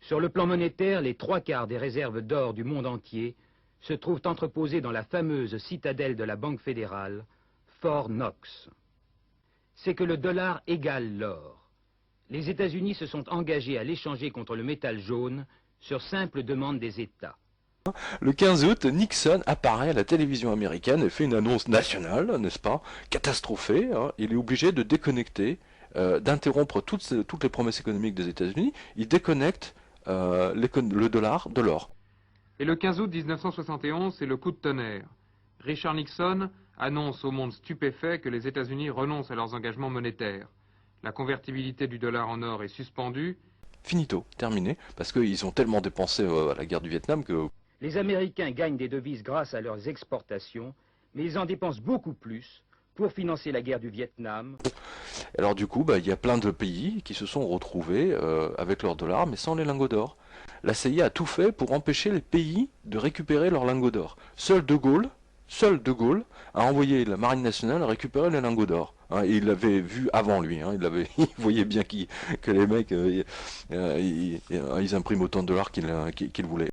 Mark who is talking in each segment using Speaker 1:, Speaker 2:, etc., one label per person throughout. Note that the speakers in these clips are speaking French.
Speaker 1: Sur le plan monétaire, les 3/4 des réserves d'or du monde entier se trouvent entreposées dans la fameuse citadelle de la Banque fédérale, Fort Knox. C'est que le dollar égale l'or. Les États-Unis se sont engagés à l'échanger contre le métal jaune sur simple demande des États.
Speaker 2: Le 15 août, Nixon apparaît à la télévision américaine et fait une annonce nationale, n'est-ce pas, catastrophée. Hein. Il est obligé de déconnecter, d'interrompre toutes les promesses économiques des États-Unis. Il déconnecte le dollar de l'or.
Speaker 3: Et le 15 août 1971, c'est le coup de tonnerre. Richard Nixon annonce au monde stupéfait que les États-Unis renoncent à leurs engagements monétaires. La convertibilité du dollar en or est suspendue.
Speaker 2: Finito, terminé, parce qu'ils ont tellement dépensé à la guerre du Vietnam que...
Speaker 1: Les Américains gagnent des devises grâce à leurs exportations, mais ils en dépensent beaucoup plus pour financer la guerre du Vietnam.
Speaker 2: Alors du coup, il y a plein de pays qui se sont retrouvés avec leurs dollars, mais sans les lingots d'or. La CIA a tout fait pour empêcher les pays de récupérer leurs lingots d'or. Seul De Gaulle a envoyé la marine nationale récupérer les lingots d'or. Hein, et il l'avait vu avant lui. Hein, il voyait bien que les mecs, ils impriment autant de dollars qu'ils voulaient.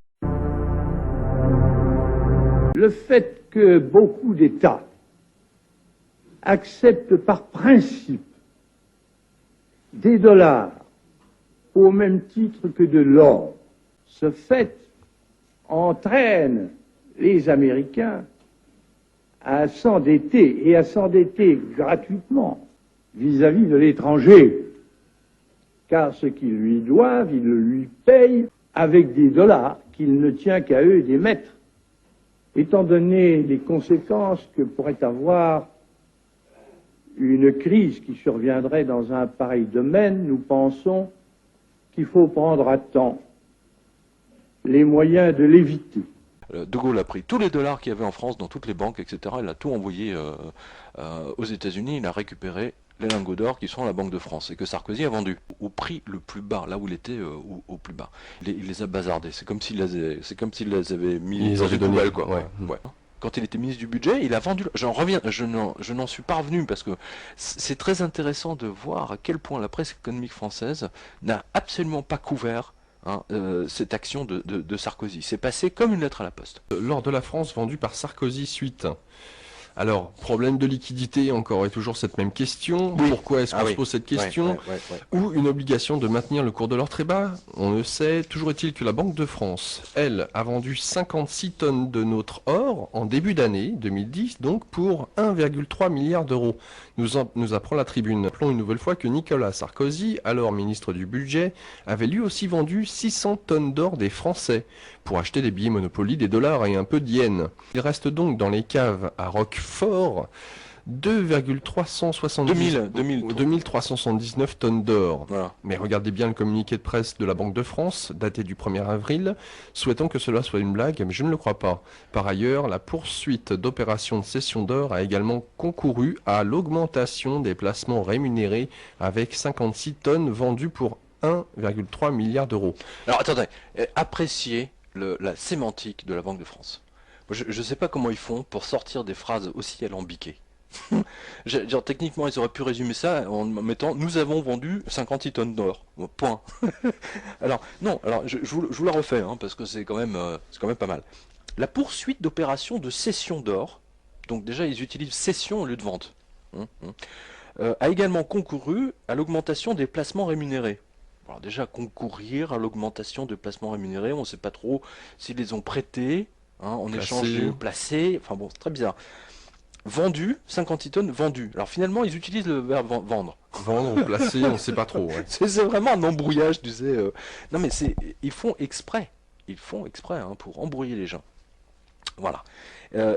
Speaker 4: Le fait que beaucoup d'États acceptent par principe des dollars au même titre que de l'or, ce fait entraîne les Américains à s'endetter, et à s'endetter gratuitement vis-à-vis de l'étranger, car ce qu'ils lui doivent, ils le lui payent avec des dollars qu'il ne tient qu'à eux d'émettre. Étant donné les conséquences que pourrait avoir une crise qui surviendrait dans un pareil domaine, nous pensons qu'il faut prendre à temps les moyens de l'éviter.
Speaker 2: De Gaulle a pris tous les dollars qu'il y avait en France dans toutes les banques, etc. Il a tout envoyé aux États-Unis. Il a récupéré les lingots d'or qui sont à la Banque de France et que Sarkozy a vendu au prix le plus bas, là où il était au plus bas. Il les a bazardés. C'est comme s'il les avait mis dans une poubelle, quoi.
Speaker 5: Ouais.
Speaker 2: Ouais. Quand il était ministre du budget, il a vendu. Je n'en suis pas revenu parce que c'est très intéressant de voir à quel point la presse économique française n'a absolument pas couvert cette action de Sarkozy. C'est passé comme une lettre à la poste.
Speaker 5: L'or de la France vendu par Sarkozy suite. Alors, problème de liquidité, encore et toujours cette même question. Oui. Pourquoi est-ce qu'on se pose cette question? Ou une obligation de maintenir le cours de l'or très bas? On le sait. Toujours est-il que la Banque de France, elle, a vendu 56 tonnes de notre or en début d'année 2010, donc pour 1,3 milliard d'euros. Nous apprend la Tribune. Rappelons une nouvelle fois que Nicolas Sarkozy, alors ministre du Budget, avait lui aussi vendu 600 tonnes d'or des Français pour acheter des billets Monopoly, des dollars et un peu d'yens. Il reste donc dans les caves à Roquefort 2379 tonnes d'or. Voilà. Mais regardez bien le communiqué de presse de la Banque de France, daté du 1er avril, souhaitant que cela soit une blague, mais je ne le crois pas. Par ailleurs, la poursuite d'opérations de cession d'or a également concouru à l'augmentation des placements rémunérés avec 56 tonnes vendues pour 1,3 milliard d'euros.
Speaker 2: Alors attendez, appréciez la sémantique de la Banque de France. Je ne sais pas comment ils font pour sortir des phrases aussi alambiquées. Genre, techniquement, ils auraient pu résumer ça en mettant « Nous avons vendu 56 tonnes d'or. » Point. Alors, non, je vous la refais, hein, parce que c'est quand même pas mal. La poursuite d'opérations de cession d'or, donc déjà ils utilisent cession au lieu de vente, a également concouru à l'augmentation des placements rémunérés. Alors déjà, concourir à l'augmentation de placements rémunérés, on ne sait pas trop s'ils les ont prêtés, en échange de placés, enfin bon, c'est très bizarre. Vendu, 56 tonnes vendues. Alors finalement, ils utilisent le verbe vendre.
Speaker 5: Vendre ou placer, on ne sait pas trop. Ouais.
Speaker 2: C'est vraiment un embrouillage, tu sais. Non mais ils font exprès. Ils font exprès pour embrouiller les gens. Voilà.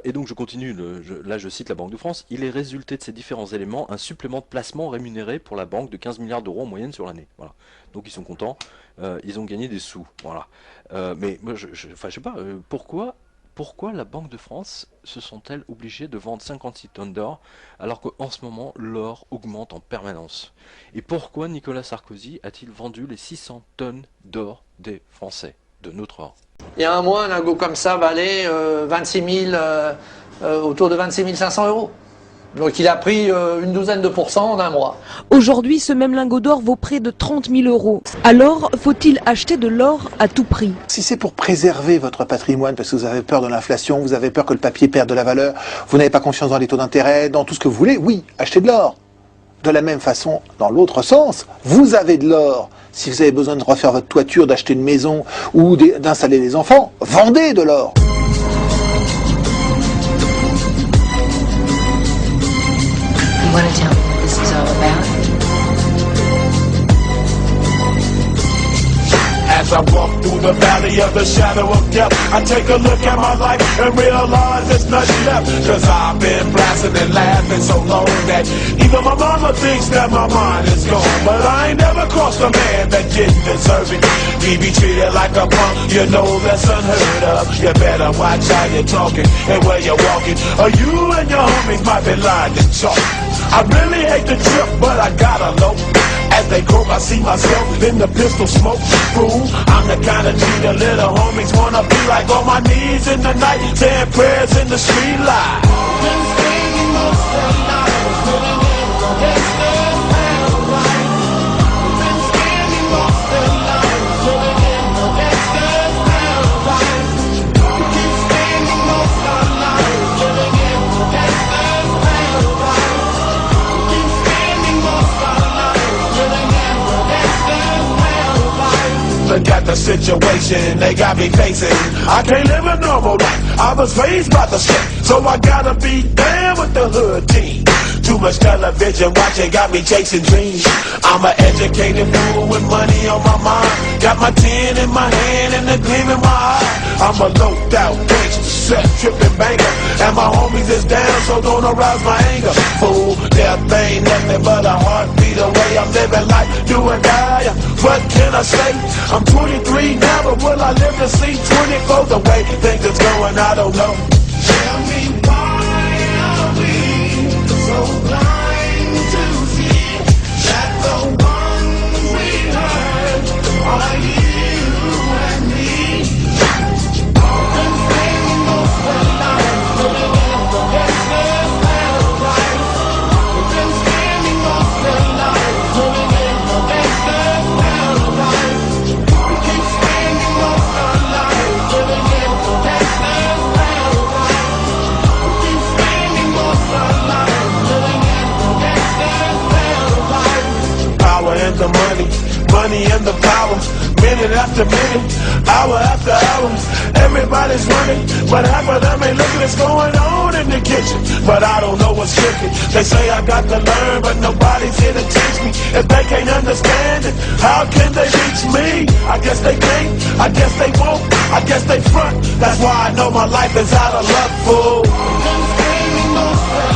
Speaker 2: Et donc je continue, là je cite la Banque de France. Il est résulté de ces différents éléments un supplément de placement rémunéré pour la banque de 15 milliards d'euros en moyenne sur l'année. Voilà. Donc ils sont contents, ils ont gagné des sous. Voilà. Mais moi je sais pas, pourquoi la Banque de France se sont-elles obligées de vendre 56 tonnes d'or alors qu'en ce moment l'or augmente en permanence? Et pourquoi Nicolas Sarkozy a-t-il vendu les 600 tonnes d'or des Français, de notre or?
Speaker 6: Il y a un mois, un lingot comme ça valait autour de 26 500 euros. Donc il a pris une douzaine de pourcents en un mois.
Speaker 7: Aujourd'hui, ce même lingot d'or vaut près de 30 000 €. Alors, faut-il acheter de l'or à tout prix?
Speaker 8: Si c'est pour préserver votre patrimoine, parce que vous avez peur de l'inflation, vous avez peur que le papier perde de la valeur, vous n'avez pas confiance dans les taux d'intérêt, dans tout ce que vous voulez, oui, achetez de l'or. De la même façon, dans l'autre sens, vous avez de l'or. Si vous avez besoin de refaire votre toiture, d'acheter une maison ou d'installer des enfants, vendez de l'or.
Speaker 9: You want to tell me what this is all about?
Speaker 10: As I walk through the valley of the shadow of death, I take a look at my life and realize there's nothing left. Cause I've been blasting and laughing so long that even my mama thinks that my mind is gone. But I ain't never crossed a man that didn't deserve it. He be treated like a punk, you know that's unheard of. You better watch how you're talking and where you're walking, or you and your homies might be lying to chalk. I really hate the trip, but I gotta know. As they grow, I see myself in the pistol smoke. Fool, I'm the kind of G the little homies wanna be like. On my knees in the night, saying prayers in the street light. Been spending most of the night living in the gangster's paradise. Been spending most of the night living in the gangster's paradise. Keep spending most of the night living in the gangster's paradise. Keep spending most of the night. Look at the situation they got me facing. I can't live a normal life. I was raised by the street, so I gotta be down with the hood team. Too much television watching got me chasing dreams. I'm an educated fool with money on my mind. Got my tin in my hand and a gleam in my eye. I'm a loped out gangster, set tripping banker, and my homies is down, so don't arouse my anger. Fool, death ain't nothing but a heartbeat away. I'm living life, do or die. What can I say? I'm 23 now, but will I live to see 24? The way things is going, I don't know. Tell me why are we so blind to see that the ones we hurt are you and me? Been spending most of the night living in the gangster's paradise. Been spending most of the night living in the gangster's paradise. Keep spending most of the night living in the gangster's paradise. Keep spending most of the night living in the gangster's paradise. Power and the money, money and the power. Minute after minute, hour after hour, everybody's running, but half of them ain't looking what's going on in the kitchen. But I don't know what's cooking. They say I got to learn, but nobody's here to teach me. If they can't understand it, how can they reach me? I guess they can't, I guess they won't, I guess they front. That's why I know my life is out of luck, fool. Been spending most of